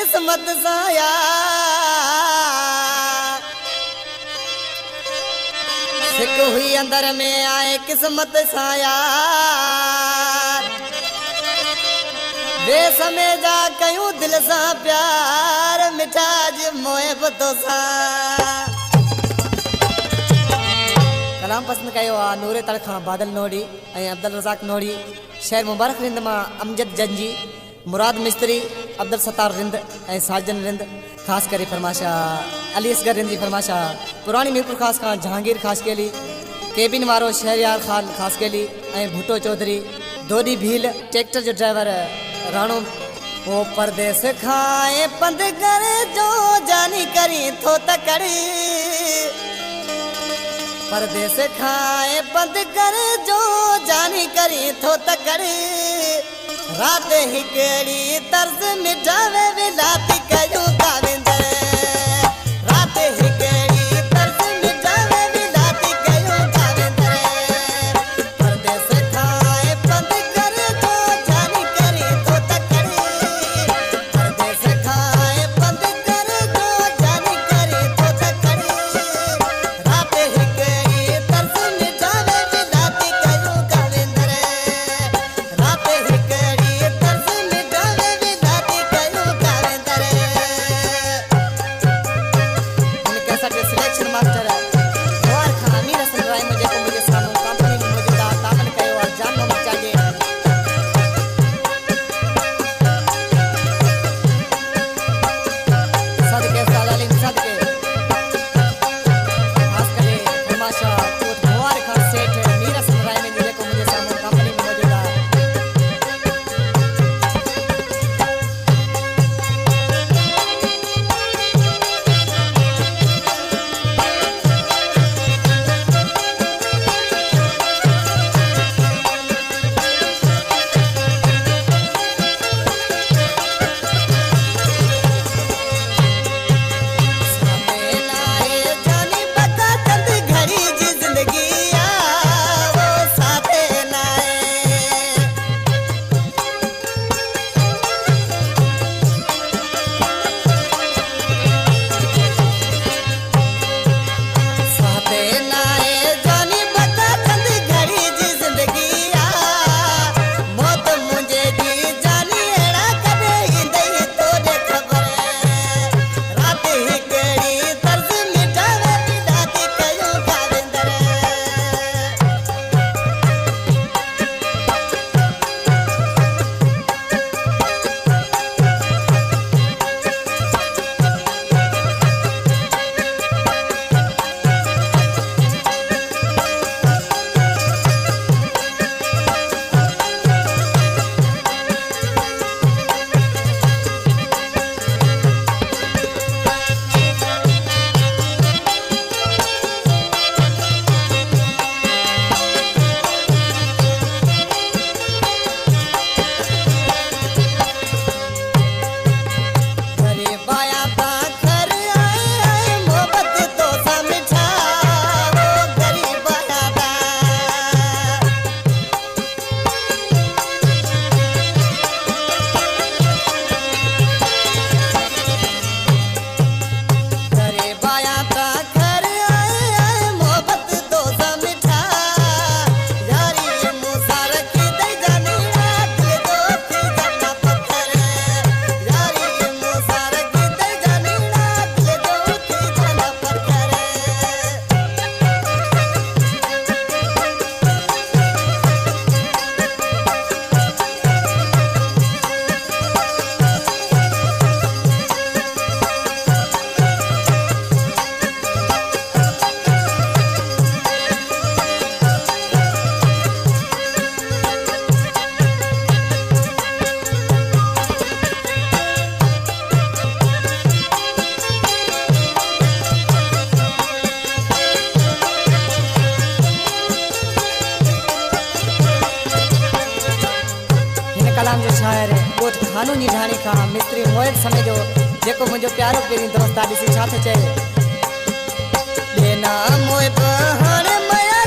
किस्मत साया सिक हुई अंदर में आए किस्मत साया वे समय जा कयूं दिल सा प्यार मिठाज मोहब्बत सा कलाम पसंद कयो आ नूरे तड़खा बादल नोड़ी अब्दुल रज़ाक नोड़ी शहर मुबारक रिंद मां अमजद जंजी मुराद मिस्त्री अब्दुल सत्तार रिंद साजन रिंद खास करे फरमाशा अली असगर रिंद जी फरमाशा पुरानी मीरपुर खास खां जहांगीर खास केली केबिन वारो शहरयार खान खास केली भुट्टो चौधरी दोदी भील ट्रैक्टर जो ड्राइवर राणो वो परदेस खाए पंद करे जो जानी करी थो तकड़ी परदेस खाए पंद करे जो जानी करी थो तकड़ी रात हिकड़ी तर्ज मिठावे विलाती कयूं गाविंदर रात हिकड़ी तर्ज मिठावे विलाती कयूं गाविंदर परदेस खाए पंद करे जो जानी करी थो तकड़ी परदेस खाए पंद करे जो जानी करी थो तकड़ी रात हिकड़ी तर्ज मिठावे विलाती कयूं गाविंदर रात हिकड़ी तर्ज मिठावे विलाती कयूं गाविंदर उनके साथ सिलेक्शन मास्टर और खानी रसन राय मुझे सामने कंपनी में मौजूदा तामन कयो और जान मोहम्मद चाहिए सदके सालाली सदके खास करे फरमाशा कोट मोहर खान सेठ मीरा सन राय में मुझे सामने कंपनी में मौजूदा कलाम जो शायर कोट खानू निधानी का मिस्त्री मोहित समय जो जेको मुझे प्यारो पेरी दोस्त ॾिसी छा थो चए लेना मोए बहाने मया